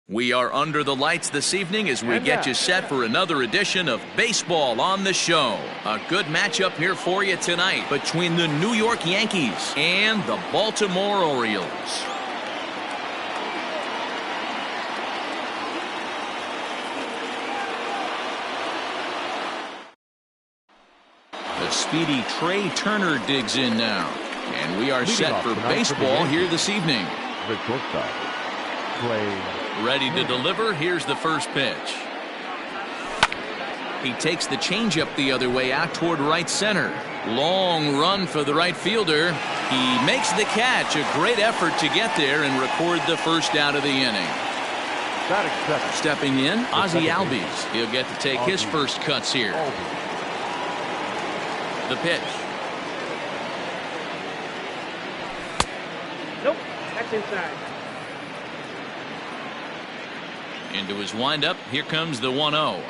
We are under the lights this evening as we get you set for another edition of Baseball on the Show. A good matchup here for you tonight between the New York Yankees and the Baltimore Orioles. The speedy Trey Turner digs in now. And we are set for baseball here this evening. Ready to deliver. Here's the first pitch. He takes the changeup the other way out toward right center. Long run for the right fielder. He makes the catch. A great effort to get there and record the first out of the inning. Stepping in, Ozzie Albies. He'll get to take his first cuts here. The pitch. Nope, that's inside. Into his windup. Here comes the 1-0.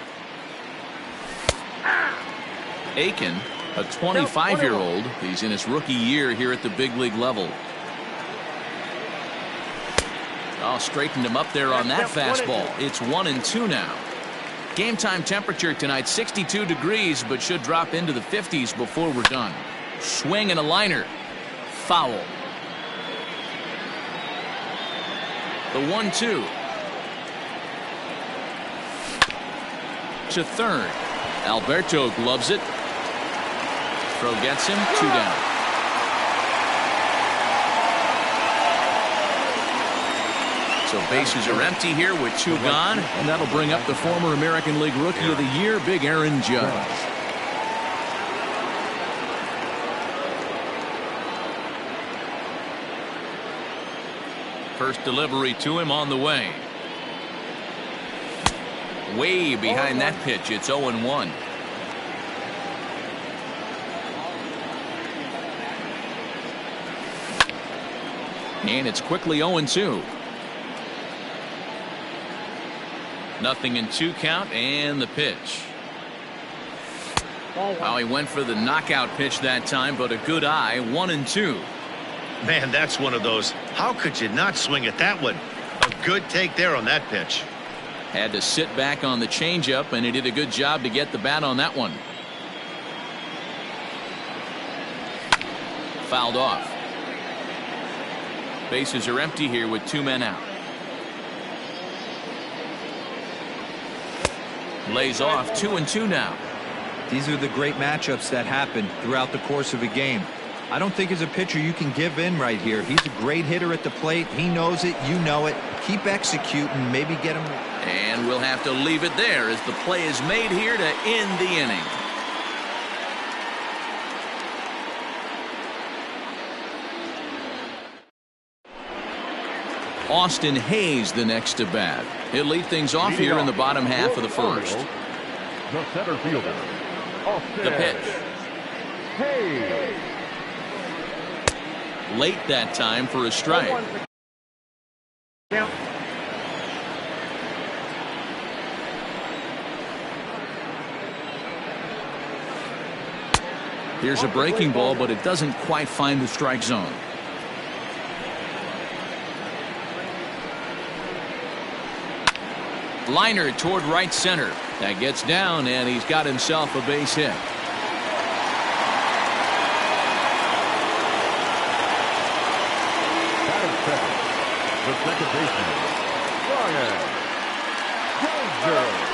Aiken, a 25-year-old. He's in his rookie year here at the big league level. Oh, straightened him up there on that fastball. It's 1-2 now. Game time temperature tonight 62 degrees, but should drop into the 50s before we're done. Swing and a liner. Foul. The 1-2. To third. Alberto gloves it. Throw gets him. 2 down. So bases are empty here with 2 gone, and that'll bring up the former American League Rookie of the Year, Big Aaron Judge. First delivery to him on the way. Way behind that pitch. It's 0-1. And it's quickly 0-2. Nothing in 2 count, and the pitch. Well, he went for the knockout pitch that time, but a good eye. 1-2. Man, that's one of those. How could you not swing at that one? A good take there on that pitch. Had to sit back on the changeup, and he did a good job to get the bat on that one. Fouled off. Bases are empty here with 2 men out. Lays off. 2-2 now. These are the great matchups that happen throughout the course of a game. I don't think as a pitcher you can give in right here. He's a great hitter at the plate. He knows it. You know it. Keep executing. Maybe get him. And we'll have to leave it there as the play is made here to end the inning. Austin Hayes the next to bat. He'll lead things off here in the bottom half of the first. The center fielder, The pitch. Hayes. Late that time for a strike. Here's a breaking ball, but it doesn't quite find the strike zone. Liner toward right center. That gets down, and he's got himself a base hit. The second baseman,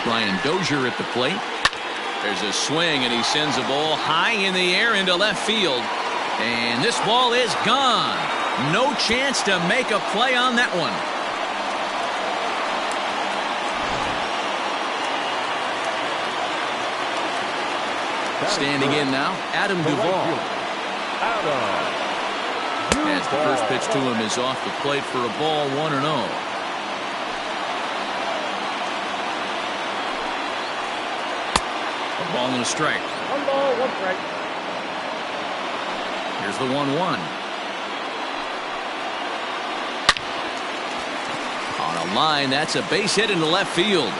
Brian Dozier at the plate. There's a swing, and he sends a ball high in the air into left field. And this ball is gone. No chance to make a play on that one. Standing in now, Adam Duvall. As the first pitch to him is off the plate for a ball, 1-0. A ball and a strike. 1 ball, 1 strike. Here's the 1-1. On a line, that's a base hit into left field.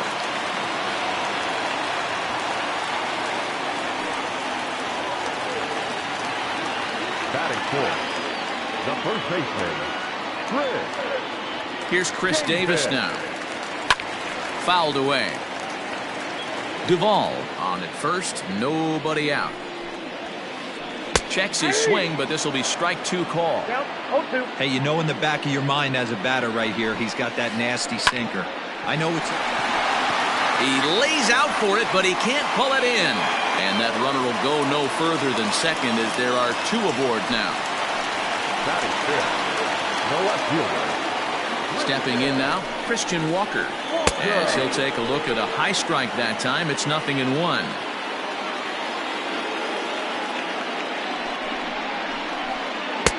batting fourth, the first baseman, Chris. Here's Chris Davis now. Fouled away. Duvall on at first, nobody out. Checks his swing, but this will be strike 2 call. Down, 0-2. Hey, you know in the back of your mind as a batter right here, he's got that nasty sinker. I know it's... He lays out for it, but he can't pull it in. And that runner will go no further than second as there are 2 aboard now. Batting fifth, the left fielder. Stepping in now, Christian Walker. As he'll take a look at a high strike that time. It's 0-1.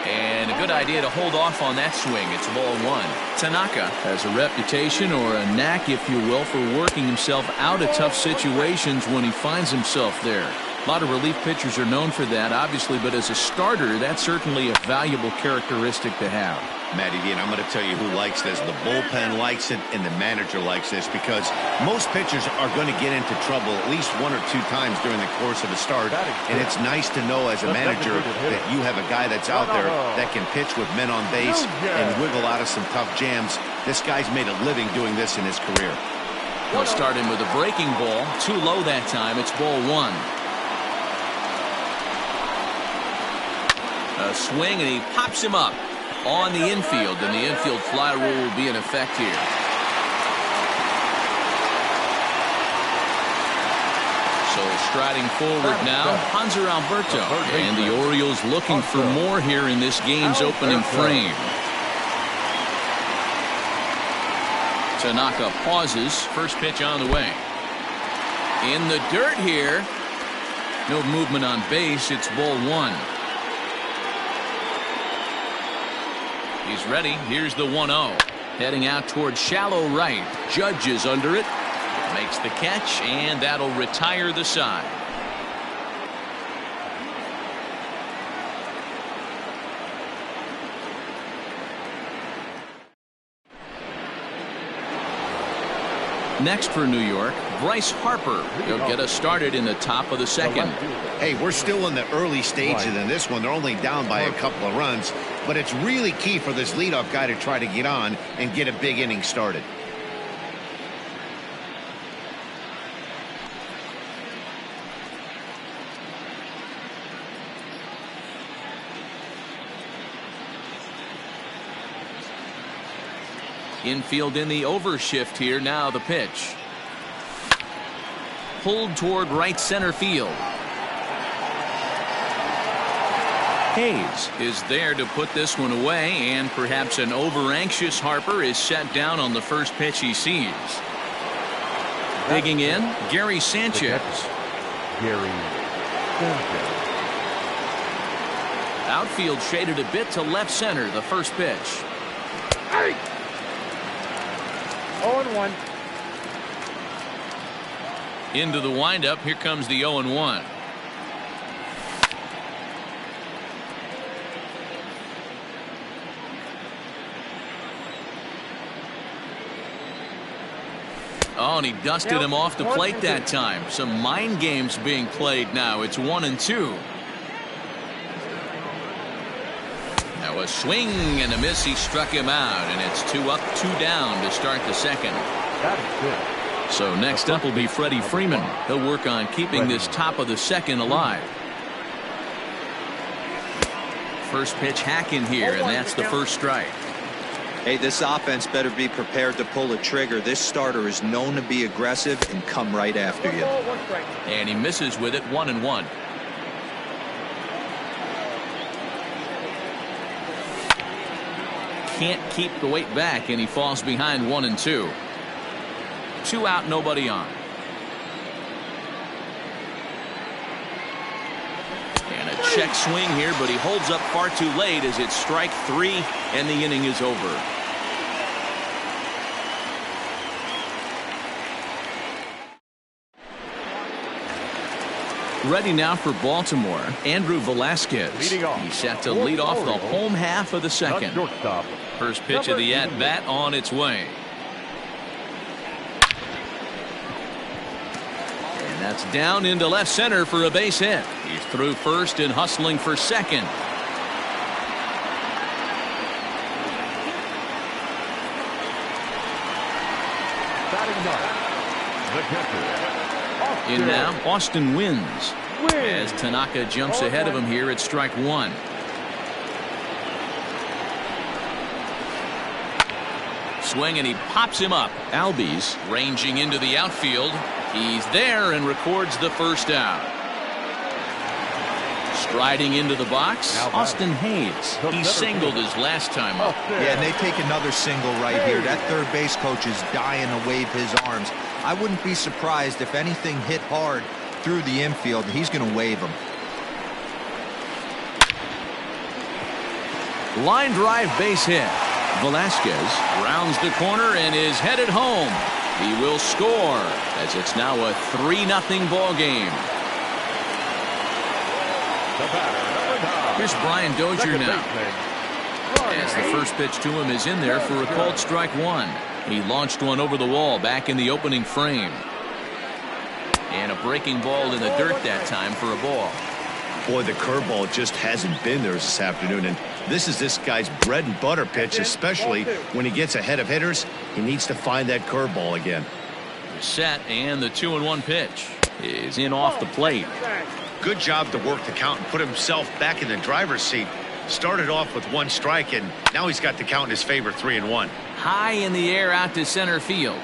And a good idea to hold off on that swing. It's ball 1. Tanaka has a reputation, or a knack, if you will, for working himself out of tough situations when he finds himself there. A lot of relief pitchers are known for that, obviously, but as a starter, that's certainly a valuable characteristic to have. Matty D, and I'm going to tell you who likes this. The bullpen likes it, and the manager likes this, because most pitchers are going to get into trouble at least 1 or 2 times during the course of a start, and it's nice to know as a manager that you have a guy that's out there that can pitch with men on base and wiggle out of some tough jams. This guy's made a living doing this in his career. He'll start him with a breaking ball. Too low that time. It's ball 1. A swing, and he pops him up on the infield, and the infield fly rule will be in effect here. So striding forward now, Hanser Alberto, and the Orioles looking for more here in this game's opening frame. Tanaka pauses. First pitch on the way. In the dirt here. No movement on base. It's ball 1. He's ready. Here's the 1-0. Heading out towards shallow right. Judge is under it. Makes the catch, and that'll retire the side. Next for New York, Bryce Harper. He'll get us started in the top of the second. Hey, we're still in the early stages in this one. They're only down by a couple of runs, but it's really key for this leadoff guy to try to get on and get a big inning started. Infield in the overshift here. Now the pitch. Pulled toward right center field. Hayes is there to put this one away, and perhaps an over-anxious Harper is set down on the first pitch he sees. Digging in, Gary Sanchez. Outfield shaded a bit to left center, the first pitch. 0-1. Into the windup. Here comes the 0-1. Oh, and he dusted him off the plate that time. Some mind games being played now. It's 1-2. Now a swing and a miss. He struck him out, and it's 2 up, 2 down to start the second. So next up will be Freddie Freeman. He'll work on keeping this top of the second alive. First pitch hacking here, and that's the first strike. Hey, this offense better be prepared to pull a trigger. This starter is known to be aggressive and come right after you. And he misses with it. 1-1. Can't keep the weight back, and he falls behind 1-2. 2 out, nobody on. And a check swing here, but he holds up far too late as it's strike 3, and the inning is over. Ready now for Baltimore, Andrew Velasquez. He's set to lead off the home half of the second. First pitch of the at-bat on its way. And that's down into left center for a base hit. He's through first and hustling for second. Batting 9. catcher. In now, Austin wins. As Tanaka jumps ahead of him here at strike one. Swing, and he pops him up. Albies ranging into the outfield. He's there and records the first out. Striding into the box, Austin Hayes. He singled his last time up. Yeah, and they take another single right here. That third base coach is dying to wave his arms. I wouldn't be surprised if anything hit hard through the infield. He's going to wave them. Line drive base hit. Velasquez rounds the corner and is headed home. He will score as it's now a 3-0 ball game. Here's Brian Dozier now. As the first pitch to him is in there for a called strike one. He launched one over the wall back in the opening frame. And a breaking ball in the dirt that time for a ball. Boy, the curveball just hasn't been there this afternoon, and this is this guy's bread and butter pitch, especially when he gets ahead of hitters. He needs to find that curveball again. Set, and the 2-1 pitch is in off the plate. Good job to work the count and put himself back in the driver's seat. Started off with one strike, and now he's got the count in his favor, 3-1. High in the air out to center field.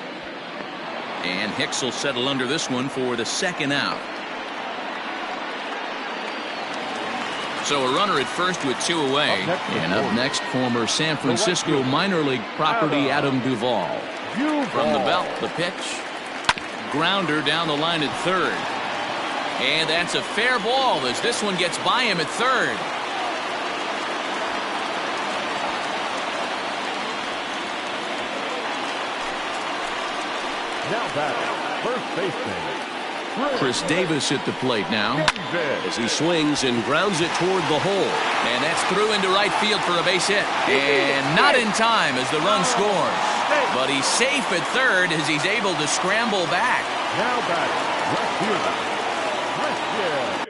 And Hicks will settle under this one for the second out. So a runner at first with two away. And up next, former San Francisco minor league property Adam Duvall. From the belt, the pitch. Grounder down the line at third. And that's a fair ball as this one gets by him at third. Now batting, first baseman Chris Davis at the plate now as he swings and grounds it toward the hole. And that's through into right field for a base hit. And not in time as the run scores. But he's safe at third as he's able to scramble back. now batting, left fielder, Christian.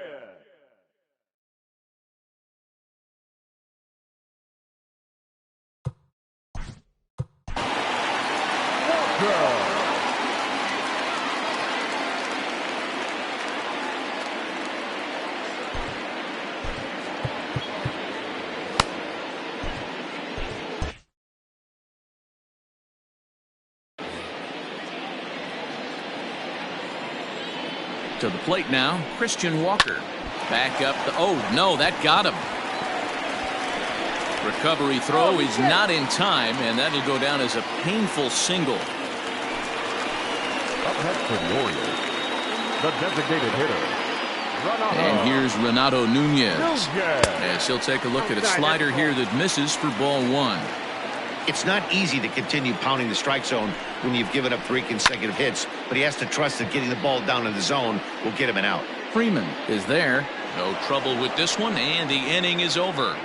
To the plate now, Christian Walker. Back up the, oh no, that got him. Recovery throw is not in time, and that'll go down as a painful single. Up next for the Orioles, the designated hitter. And here's Renato Nunez. As he'll take a look at a slider here that misses for ball one. It's not easy to continue pounding the strike zone when you've given up 3 consecutive hits, but he has to trust that getting the ball down in the zone will get him an out. Freeman is there. No trouble with this one, and the inning is over.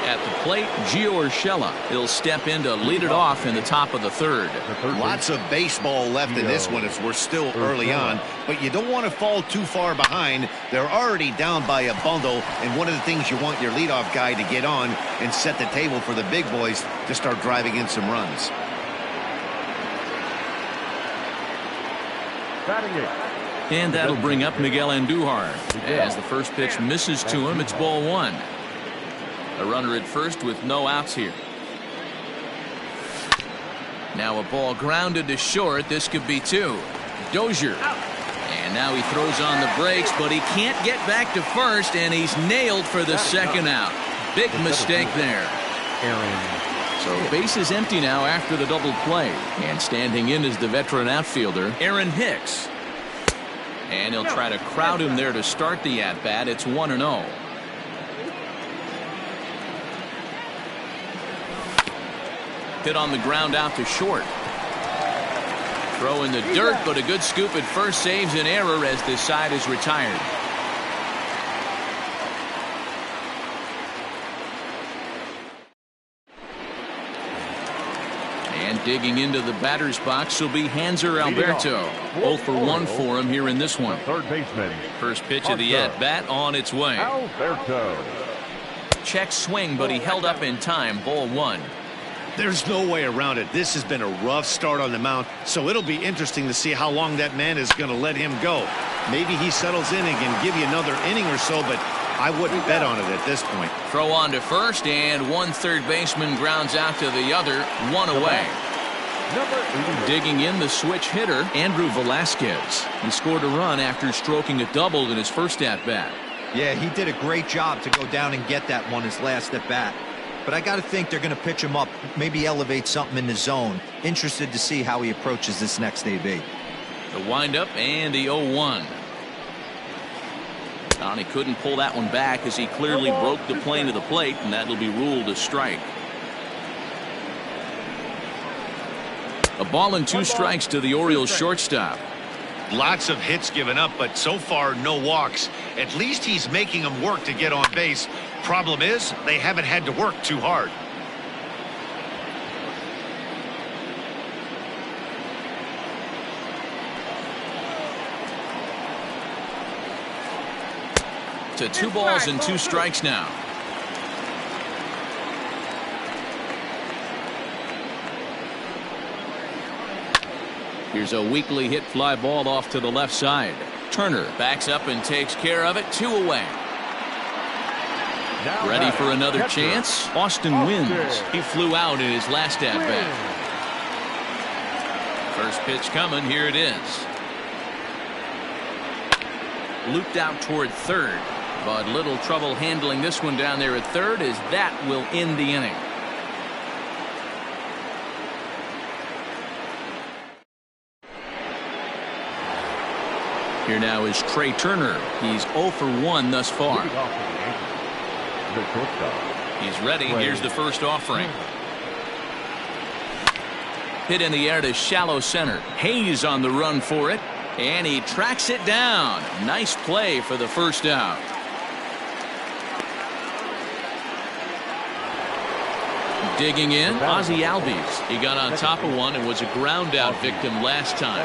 At the plate, Gio Urshela. He'll step in to lead it off in the top of the third. Lots of baseball left in this one as we're still early on, but you don't want to fall too far behind. They're already down by a bundle, and one of the things you want your leadoff guy to get on and set the table for the big boys to start driving in some runs. And that'll bring up Miguel Andujar. As the first pitch misses to him, it's ball one. A runner at first with no outs here. Now a ball grounded to short. This could be two. Dozier. And now he throws on the brakes, but he can't get back to first, and he's nailed for the second out. Big mistake there. So base is empty now after the double play. And standing in is the veteran outfielder, Aaron Hicks. And he'll try to crowd him there to start the at-bat. It's 1-0. Hit on the ground out to short. Throw in the dirt, but a good scoop at first saves an error as this side is retired. And Digging into the batter's box will be Hanser Alberto. 0 for 1 for him here in this one. Third baseman. First pitch of the at-bat on its way. Alberto. Check swing, but he held up in time. Ball 1. There's no way around it. This has been a rough start on the mound, so it'll be interesting to see how long that man is going to let him go. Maybe he settles in and can give you another inning or so, but I wouldn't bet on it at this point. Throw on to first, and one third baseman grounds out to the other. 1 away. Digging in, the switch hitter, Andrew Velasquez. He scored a run after stroking a double in his first at-bat. Yeah, he did a great job to go down and get that one his last at-bat. But I got to think they're going to pitch him up, maybe elevate something in the zone. Interested to see how he approaches this next AB. The windup and the 0-1. He couldn't pull that one back as he clearly broke the plane of the plate, and that'll be ruled a strike. A ball and 2 strikes to the Orioles shortstop. Lots of hits given up, but so far no walks. At least he's making them work to get on base. Problem is, they haven't had to work too hard. To 2 balls and 2 strikes now. Here's a weakly hit fly ball off to the left side. Turner backs up and takes care of it. 2 away. Ready for another chance? Austin wins. He flew out in his last at-bat. First pitch coming. Here it is. Looped out toward third, but little trouble handling this one down there at third, as that will end the inning. Here now is Trey Turner. He's 0 for 1 thus far. He's ready. Here's the first offering. Hit in the air to shallow center. Hayes on the run for it, and he tracks it down. Nice play for the first out. Digging in, Ozzie Albies. He got on top of one and was a ground out victim last time.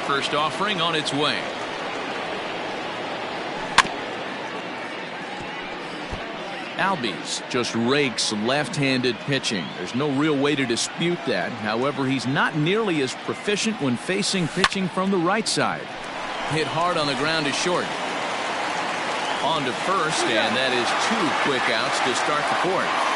First offering on its way. Albies just rakes left-handed pitching. There's no real way to dispute that. However, he's not nearly as proficient when facing pitching from the right side. Hit hard on the ground to short. On to first, and that is 2 quick outs to start the 4th.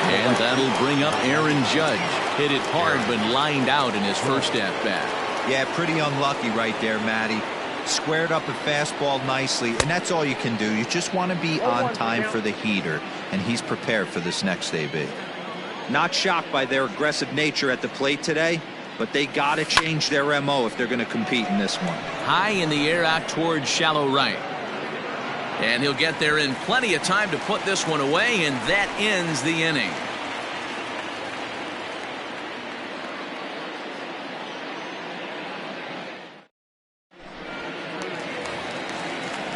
And that'll bring up Aaron Judge. Hit it hard, but lined out in his first at-bat. Yeah, pretty unlucky right there, Matty. Squared up a fastball nicely, and that's all you can do. You just want to be on time for the heater, and he's prepared for this next AB. Not shocked by their aggressive nature at the plate today, but they got to change their MO if they're going to compete in this one. High in the air out towards shallow right. And he'll get there in plenty of time to put this one away, and that ends the inning.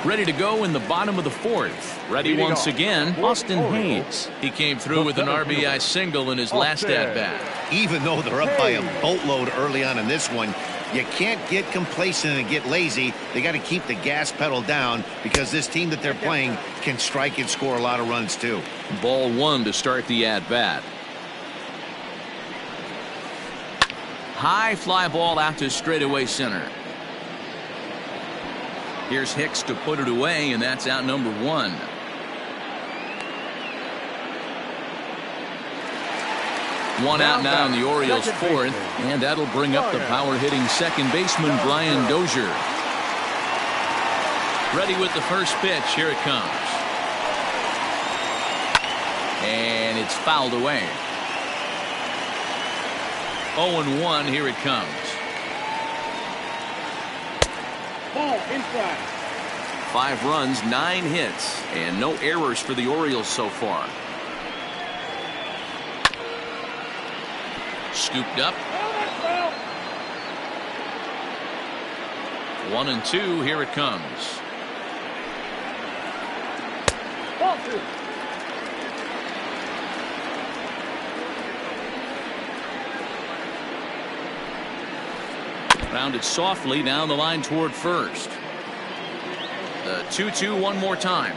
Ready to go in the bottom of the 4th. Ready once again, Austin Hayes. He came through with an RBI single in his last at-bat. Even though they're up by a boatload early on in this one, you can't get complacent and get lazy. They got to keep the gas pedal down, because this team that they're playing can strike and score a lot of runs too. Ball 1 to start the at-bat. High fly ball out to straightaway center. Here's Hicks to put it away, and that's out number 1. One out now in the Orioles' 4th, and that'll bring up the power-hitting second baseman Brian Dozier. Ready with the first pitch. Here it comes. And it's fouled away. 0-1. Here it comes. Ball inside. 5 runs, 9 hits, and no errors for the Orioles so far. Scooped up. 1-2. Here it comes. Ball 2. Rounded softly down the line toward first. The 2-2 one more time.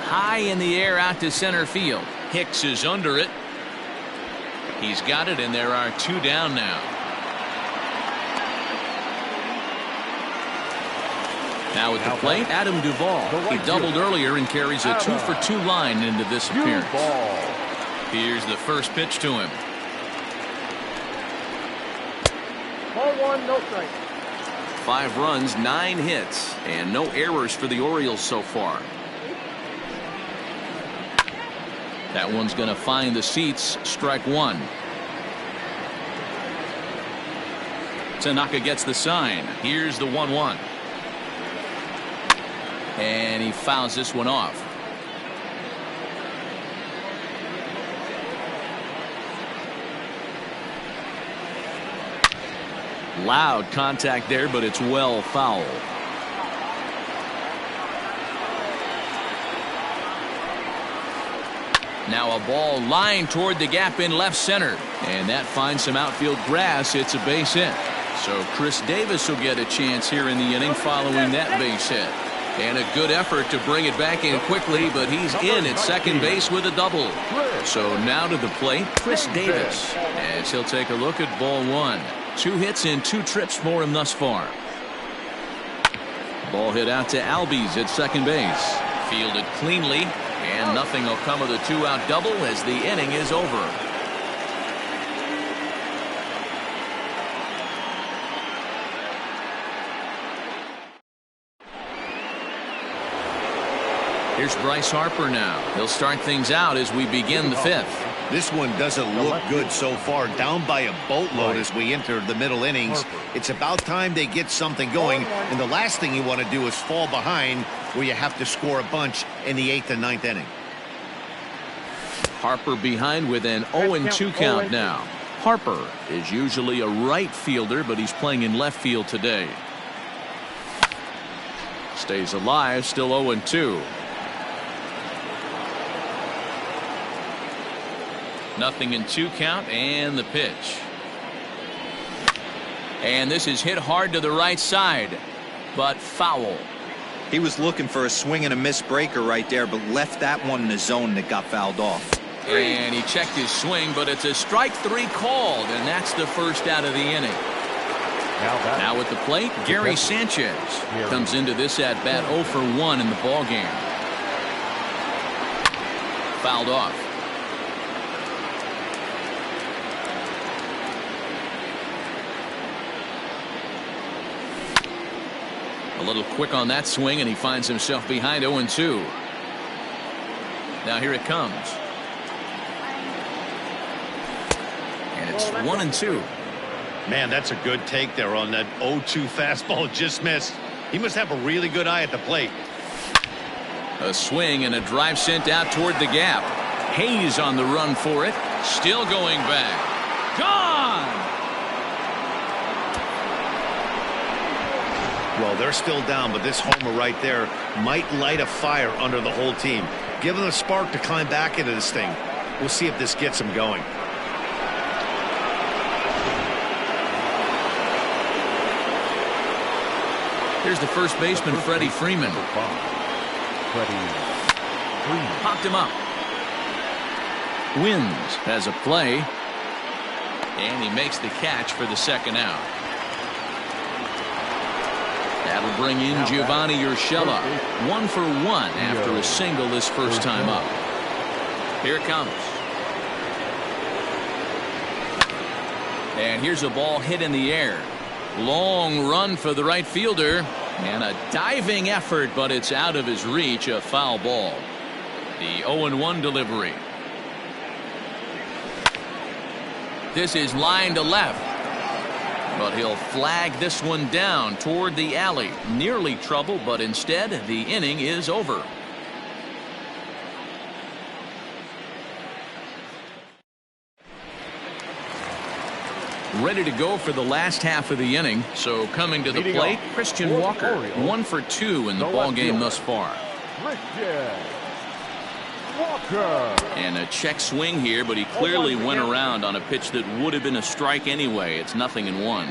High in the air out to center field. Hicks is under it. He's got it, and there are 2 down now. Now at the plate, Adam Duvall. He doubled earlier and carries a 2-for-2 line into this appearance. Here's the first pitch to him. Ball 1, no strike. 5 runs, 9 hits, and no errors for the Orioles so far. That one's going to find the seats. Strike 1. Tanaka gets the sign. Here's the 1-1. And he fouls this one off. Loud contact there, but it's well foul. Now a ball lined toward the gap in left center, and that finds some outfield grass. It's a base hit. So Chris Davis will get a chance here in the inning following that base hit. And a good effort to bring it back in quickly, but he's in at second base with a double. So now to the plate, Chris Davis, as he'll take a look at ball 1. 2 hits and 2 trips for him thus far. Ball hit out to Albies at second base. Fielded cleanly, and nothing will come of the 2-out double as the inning is over. Here's Bryce Harper now. He'll start things out as we begin the 5th. This one doesn't look good so far. Down by a boatload as we enter the middle innings. It's about time they get something going. And the last thing you want to do is fall behind where you have to score a bunch in the 8th and 9th inning. Harper behind with an 0-2 count now. Harper is usually a right fielder, but he's playing in left field today. Stays alive, still 0-2. Nothing in 2 count, and the pitch. And this is hit hard to the right side, but foul. He was looking for a swing and a miss breaker right there, but left that one in the zone that got fouled off. And he checked his swing, but it's a strike 3 called, and that's the first out of the inning. Now at the plate, Gary Sanchez comes into this at bat 0-for-1 in the ballgame. Fouled off. A little quick on that swing, and he finds himself behind 0-2. Now here it comes. And it's 1-2. Man, that's a good take there on that 0-2 fastball. Just missed. He must have a really good eye at the plate. A swing and a drive sent out toward the gap. Hayes on the run for it. Still going back. Gone! Well, they're still down, but this homer right there might light a fire under the whole team. Give them a spark to climb back into this thing. We'll see if this gets them going. Here's the first baseman, Freddie Freeman. Popped him up. Wins has a play. And he makes the catch for the second out. That'll bring in Giovanni Urshela. 1-for-1 after a single this first time up. Here it comes. And here's a ball hit in the air. Long run for the right fielder. And a diving effort, but it's out of his reach. A foul ball. The 0-1 delivery. This is line to left. But he'll flag this one down toward the alley. Nearly trouble, but instead the inning is over. Ready to go for the last half of the inning. So coming to the plate, Christian Walker. 1-for-2 in the ball game thus far. Walker. And a check swing here, but he clearly went around on a pitch that would have been a strike anyway. It's 0-1.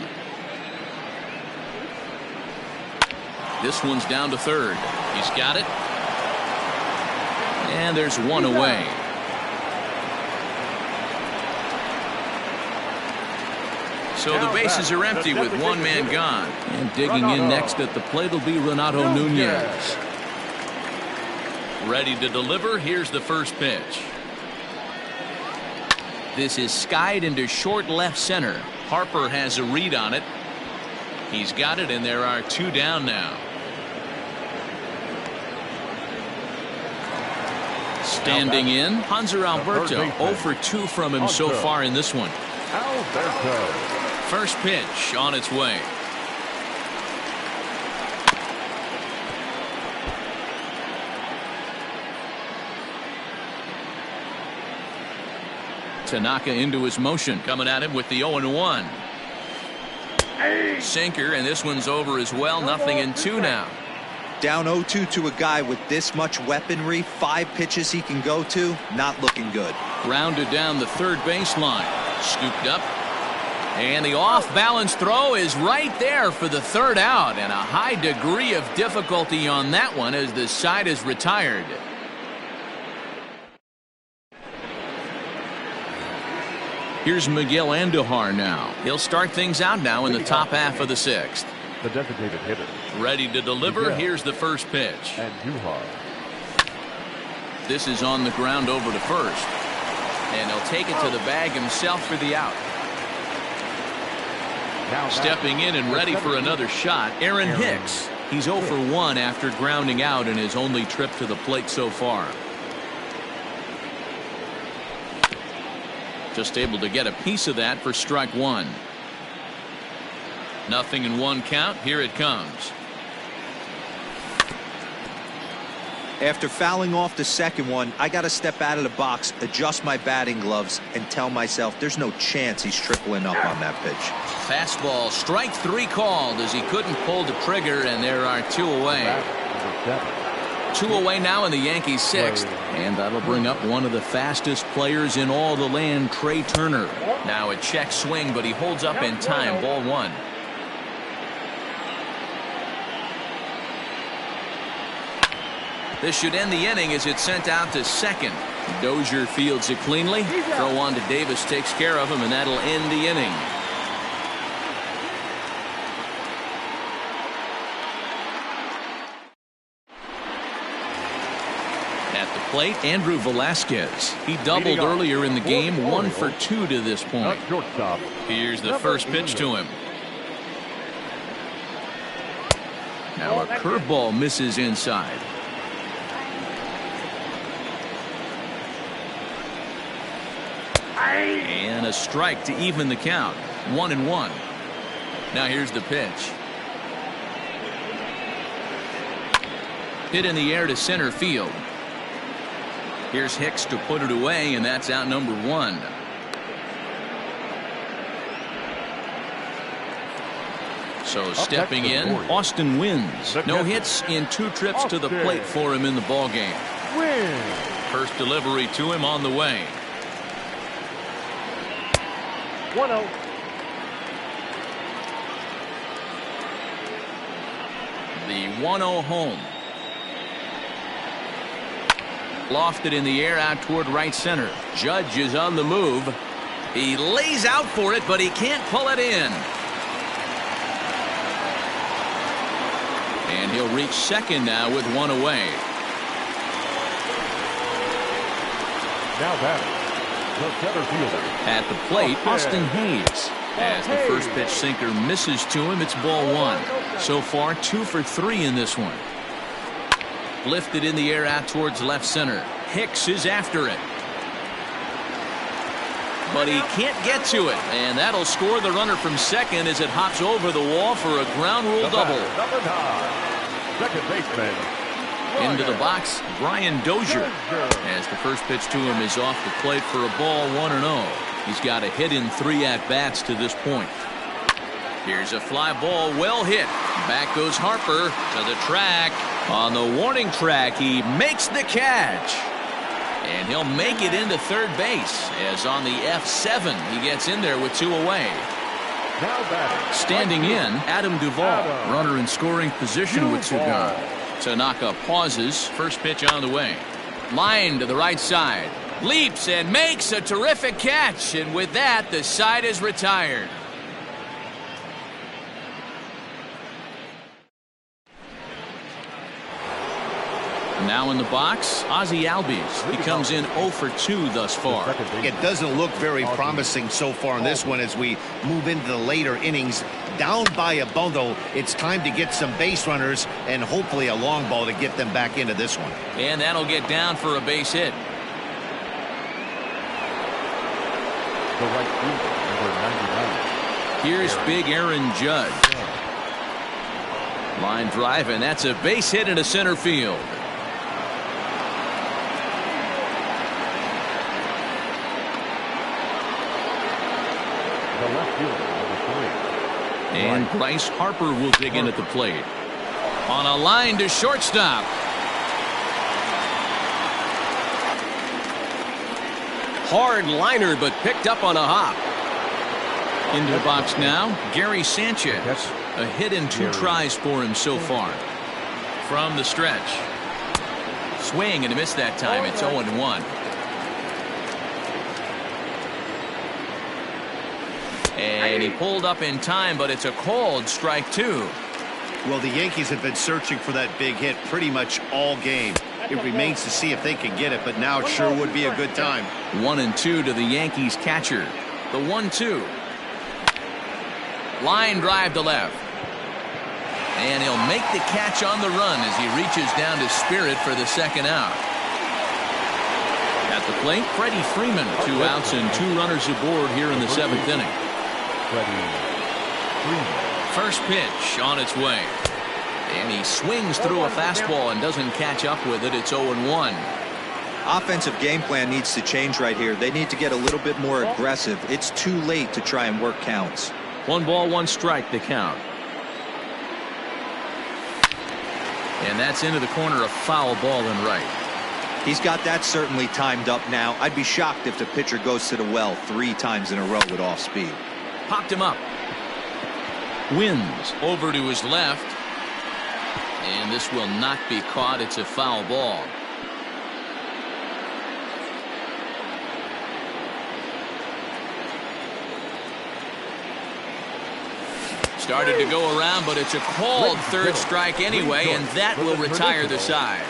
This one's down to third. He's got it. And there's one away. So the bases are empty with one man gone. And digging in next at the plate will be Renato Nunez. Ready to deliver. Here's the first pitch. This is skied into short left center. Harper has a read on it. He's got it, and there are two down now. Standing in, Hanser Alberto. 0 for 2 from him so far in this one. Alberto. First pitch on its way. Tanaka into his motion, coming at him with the 0-1. Sinker, and this one's over as well. 0-2 now. Down 0-2 to a guy with this much weaponry, 5 pitches he can go to, not looking good. Rounded down the third baseline. Scooped up. And the off-balance throw is right there for the third out. And a high degree of difficulty on that one as the side is retired. Here's Miguel Andujar now. He'll start things out now in the top half of the 6th. The designated hitter. Ready to deliver. Here's the first pitch. Andujar. This is on the ground over to first. And he'll take it to the bag himself for the out. Now stepping in and ready for another shot, Aaron Hicks. He's 0 for 1 after grounding out in his only trip to the plate so far. Just able to get a piece of that for strike 1. 0-1 count. Here it comes. After fouling off the second one, I got to step out of the box, adjust my batting gloves, and tell myself there's no chance he's tripling up on that pitch. Fastball, strike 3 called as he couldn't pull the trigger, and there are 2 away. 2 away now in the Yankees 6th, and that'll bring up one of the fastest players in all the land, Trey Turner. Now a check swing, but he holds up in time. Ball 1. This should end the inning as it's sent out to second. Dozier fields it cleanly. Throw on to Davis takes care of him, and that'll end the inning. At the plate, Andrew Velasquez. He doubled earlier in the game, 1 for 2 to this point. Here's the first pitch to him. Now a curveball misses inside. And a strike to even the count. 1-1. Now here's the pitch. Hit in the air to center field. Here's Hicks to put it away, and that's out number 1. So stepping in, Austin Wins. No hits in 2 trips to the plate for him in the ballgame. First delivery to him on the way. 1-0. The 1-0 home. Lofted in the air out toward right center. Judge is on the move. He lays out for it, but he can't pull it in. And he'll reach second now with 1 away. Now batting, the center fielder. At the plate, Austin Hayes. As the first pitch sinker misses to him, it's ball 1. So far, 2 for 3 in this one. Lifted in the air out towards left center. Hicks is after it. But he can't get to it. And that'll score the runner from second as it hops over the wall for a ground rule double. Number 9, second baseman. Into the box, Brian Dozier. As the first pitch to him is off the plate for a ball 1-0. He's got a hit in 3 at-bats to this point. Here's a fly ball, well hit. Back goes Harper to the track. On the warning track, he makes the catch. And he'll make it into third base as on the F7 he gets in there with 2 away. Now batting. Standing in, Adam Duvall, runner in scoring position with 2 gone. Tanaka pauses, first pitch on the way. Line to the right side, leaps and makes a terrific catch, and with that the side is retired. Now in the box, Ozzie Albies. He comes in 0 for 2 thus far. It doesn't look very promising so far in this one as we move into the later innings. Down by a bundle, it's time to get some base runners and hopefully a long ball to get them back into this one. And that'll get down for a base hit. The right fielder, number 99. Here's big Aaron Judge. Line drive, and that's a base hit into center field. The left fielder, number 3. And Bryce Harper will dig in at the plate. On a line to shortstop. Hard liner, but picked up on a hop. Into the box now, Gary Sanchez. A hit in 2 tries for him so far. From the stretch. Swing and a miss that time. It's 0-1. And he pulled up in time, but it's a called strike 2. Well, the Yankees have been searching for that big hit pretty much all game. It remains to see if they can get it, but now it sure would be a good time. 1-2 to the Yankees catcher. The 1-2. Line drive to left. And he'll make the catch on the run as he reaches down to Spirit for the second out. At the plate, Freddie Freeman. 2 outs and 2 runners aboard here in the 7th inning. First pitch on its way. And he swings through a fastball and doesn't catch up with it. It's 0-1. Offensive game plan needs to change right here. They need to get a little bit more aggressive. It's too late to try and work counts. 1 ball, 1 strike, the count. And that's into the corner, a foul ball and right. He's got that certainly timed up now. I'd be shocked if the pitcher goes to the well 3 times in a row with off speed. Popped him up. Wins over to his left. And this will not be caught. It's a foul ball. Started to go around, but it's a called third strike anyway, and that will retire the side.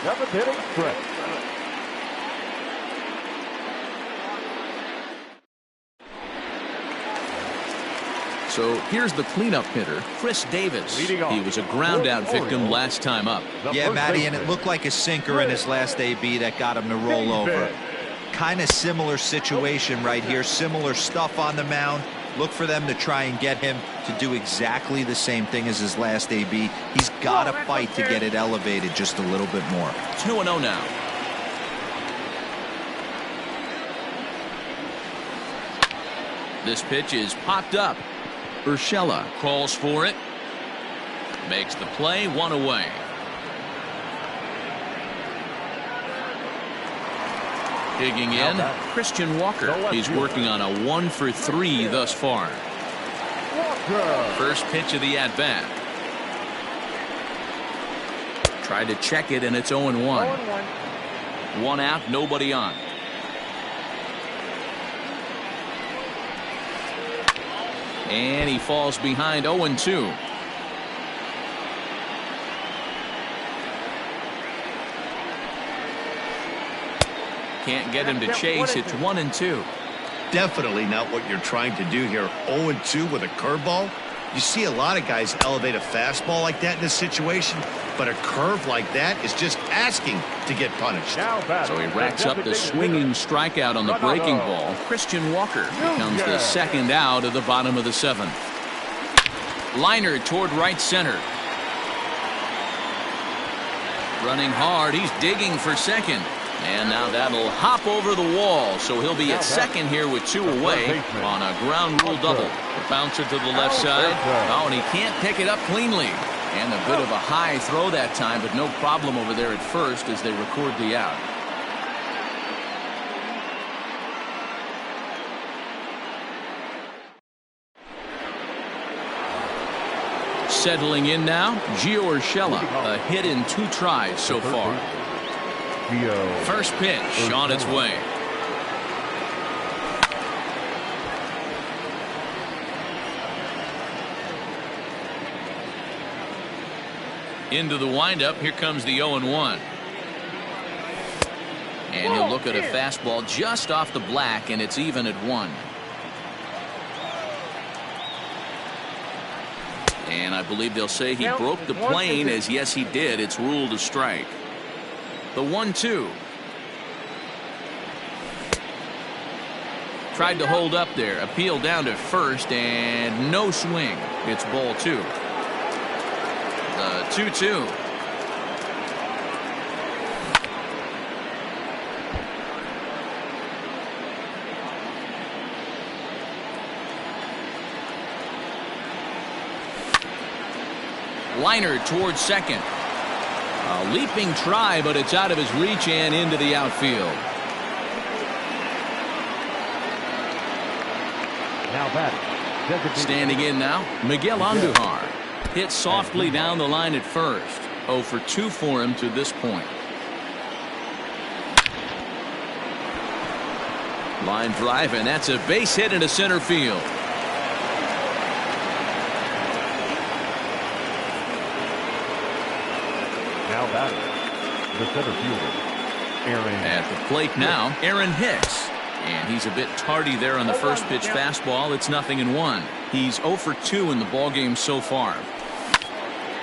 So here's the cleanup hitter, Chris Davis. He was a ground out victim last time up. Yeah, Matty, and it looked like a sinker in his last AB that got him to roll over. Kind of similar situation right here. Similar stuff on the mound. Look for them to try and get him to do exactly the same thing as his last AB. He's got to fight to get it elevated just a little bit more. 2-0 now. This pitch is popped up. Urshela calls for it. Makes the play, 1 away. Digging in, Christian Walker. He's working on a 1 for 3 thus far. First pitch of the at-bat. Tried to check it, and it's 0-1. 1 out, nobody on. And he falls behind 0-2. Can't get him to chase. It's 1-2. Definitely not what you're trying to do here. 0-2 with a curveball. You see a lot of guys elevate a fastball like that in this situation, but a curve like that is just asking to get punished. So he racks up the swinging strikeout on the breaking ball. Christian Walker becomes the second out of the bottom of the 7th. Liner toward right center. Running hard. He's digging for second. And now that'll hop over the wall, so he'll be at second here with 2 away on a ground rule double. The bouncer to the left side. Oh, and he can't pick it up cleanly. And a bit of a high throw that time, but no problem over there at first as they record the out. Settling in now, Gio Urshela, a hit in 2 tries so far. First pitch on its way. Into the windup, here comes the 0-1. And he'll look at a fastball just off the black, and it's even at 1. And I believe they'll say he broke the plane, as yes he did. It's ruled a strike. The 1-2. Tried to hold up there. Appeal down to first, and no swing. It's ball 2. The 2-2. Liner towards second. A leaping try, but it's out of his reach and into the outfield. Now batting. Standing in now, Miguel Andujar. Hit softly down the line at first. 0 for 2 for him to this point. Line drive, and that's a base hit into center field. Now batting. The center fielder, Aaron. At the plate now, Aaron Hicks. And he's a bit tardy there on the first pitch fastball. It's 0-1. He's 0 for 2 in the ballgame so far.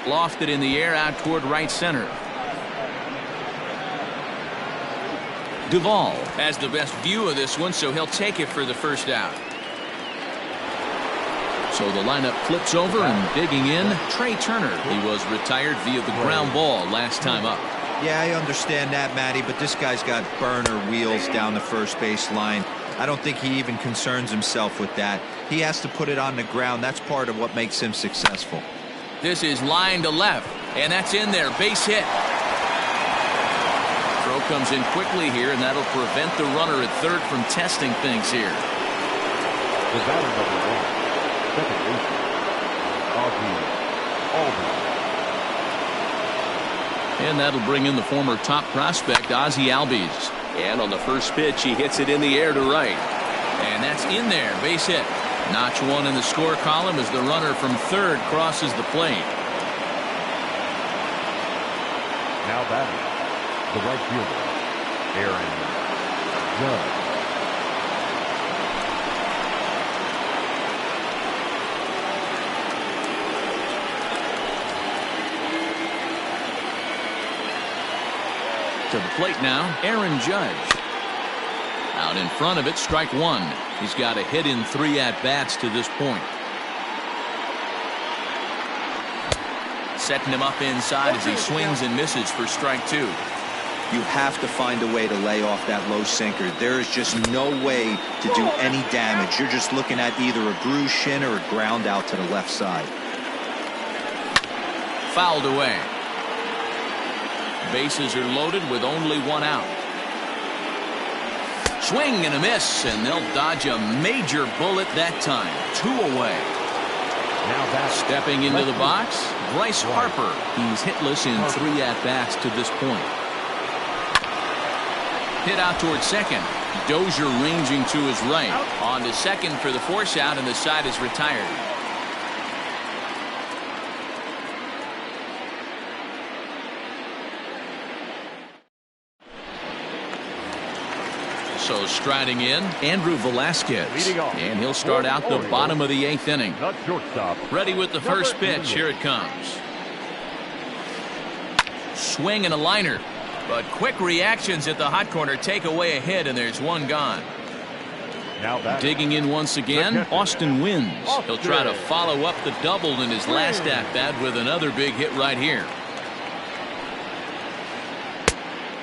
Lofted in the air out toward right center. Duvall has the best view of this one, so he'll take it for the first out. So the lineup flips over, and digging in, Trey Turner. He was retired via the ground ball last time up. Yeah, I understand that, Matty, but this guy's got burner wheels down the first base line. I don't think he even concerns himself with that. He has to put it on the ground. That's part of what makes him successful. This is line to left, and that's in there. Base hit. Throw comes in quickly here, and that'll prevent the runner at third from testing things here. The batter number 1, second baseman, Ozzie. And that'll bring in the former top prospect, Ozzie Albies. And on the first pitch, he hits it in the air to right. And that's in there. Base hit. Notch 1 in the score column as the runner from third crosses the plate. Now batting. The right fielder, Aaron Judge. To the plate now, Aaron Judge. Out in front of it, strike 1. He's got a hit in 3 at-bats to this point. Setting him up inside as he swings and misses for strike 2. You have to find a way to lay off that low sinker. There is just no way to do any damage. You're just looking at either a bruised shin or a ground out to the left side. Fouled away. Bases are loaded with only 1 out. Swing and a miss, and they'll dodge a major bullet that time. 2 away. Now stepping into the box, Bryce Harper. He's hitless in 3 at-bats to this point. Hit out towards second. Dozier ranging to his right. On to second for the force out, and the side is retired. So striding in, Andrew Velasquez. And he'll start out the bottom of the 8th inning. Ready with the first pitch. Here it comes. Swing and a liner. But quick reactions at the hot corner take away a hit, and there's 1 gone. Digging in once again, Austin Wins. He'll try to follow up the double in his last at-bat with another big hit right here.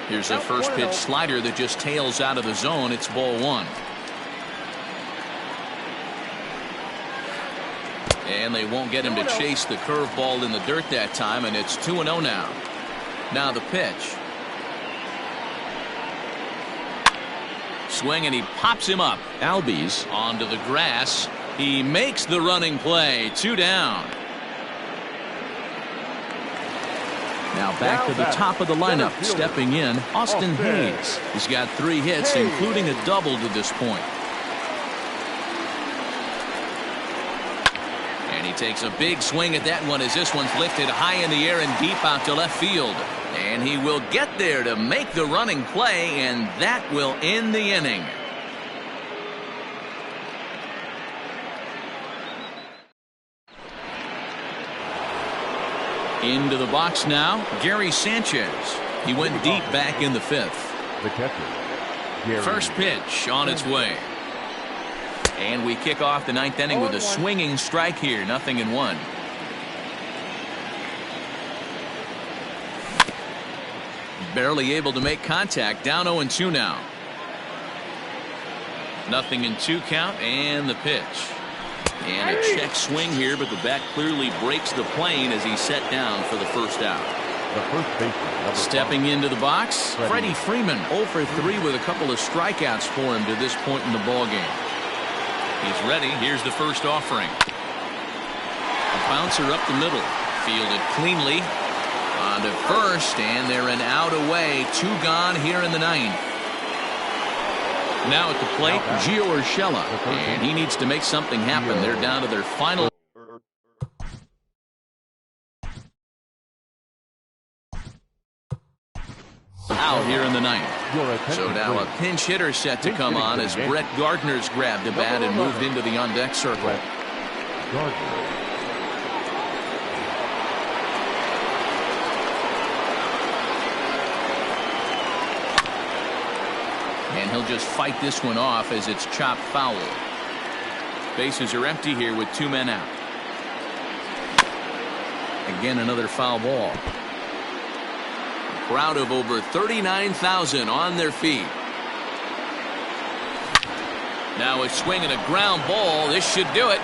Here's a first pitch slider that just tails out of the zone. It's ball 1. And they won't get him to chase the curveball in the dirt that time, and it's 2-0 now. Now the pitch. Swing, and he pops him up. Albies onto the grass. He makes the running play. 2 down. Now back to the top of the lineup, stepping in, Austin Hayes. He's got 3 hits, including a double to this point. And he takes a big swing at that one as this one's lifted high in the air and deep out to left field. And he will get there to make the running play, and that will end the inning. Into the box now, Gary Sanchez. He went deep back in the 5th. The catcher, First pitch on its way. And we kick off the 9th inning with a swinging strike here, 0-1. Barely able to make contact, down 0-2 now. 0-2 count, and the pitch. And a check swing here, but the bat clearly breaks the plane as he's set down for the first out. the first baseman, Stepping into the box, Freddie Freeman 0 for 3 with a couple of strikeouts for him to this point in the ballgame. He's ready. Here's the first offering. A bouncer up the middle, fielded cleanly on to first, and they're an out away. 2 gone here in the 9th. Now at the plate, Gio Urshela, and he needs to make something happen. They're down to their final. Out here in the 9th. So now a pinch hitter set to come on as Brett Gardner's grabbed the bat and moved into the on-deck circle. And he'll just fight this one off as it's chopped foul. Bases are empty here with 2 men out. Again, another foul ball. Crowd of over 39,000 on their feet. Now a swing and a ground ball. This should do it.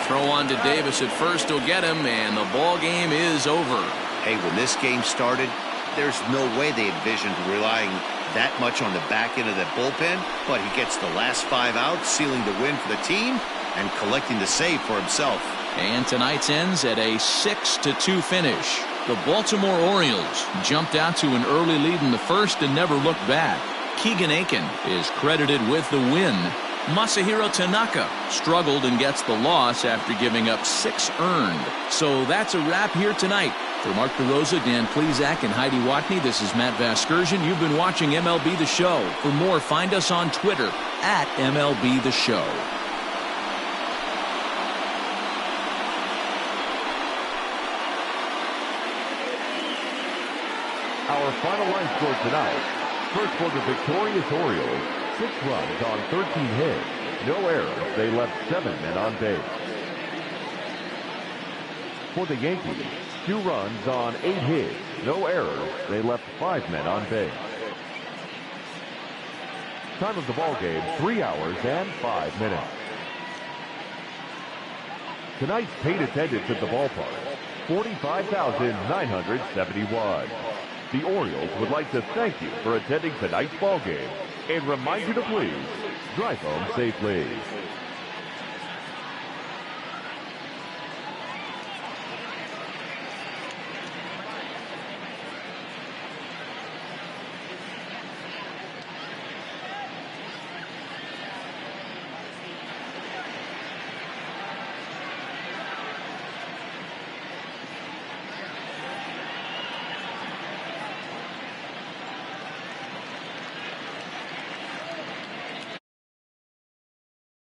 Throw on to Davis at first will get him, and the ball game is over. Hey, when this game started, there's no way they envisioned relying that much on the back end of that bullpen, but he gets the last 5 outs, sealing the win for the team and collecting the save for himself. And tonight's ends at a 6-2 finish. The Baltimore Orioles jumped out to an early lead in the first and never looked back. Keegan Aiken is credited with the win. Masahiro Tanaka struggled and gets the loss after giving up 6 earned. So that's a wrap here tonight. For Mark DeRosa, Dan Plesac, and Heidi Watney, this is Matt Vasgersian. You've been watching MLB The Show. For more, find us on Twitter at MLB The Show. Our final line score tonight. First for the victorious Orioles, 6 runs on 13 hits. No errors. They left 7 men on base. For the Yankees, 2 runs on 8 hits. No errors. They left 5 men on base. Time of the ball game, 3 hours and 5 minutes. Tonight's paid attendance at the ballpark, 45,971. The Orioles would like to thank you for attending tonight's ball game and remind you to please drive home safely.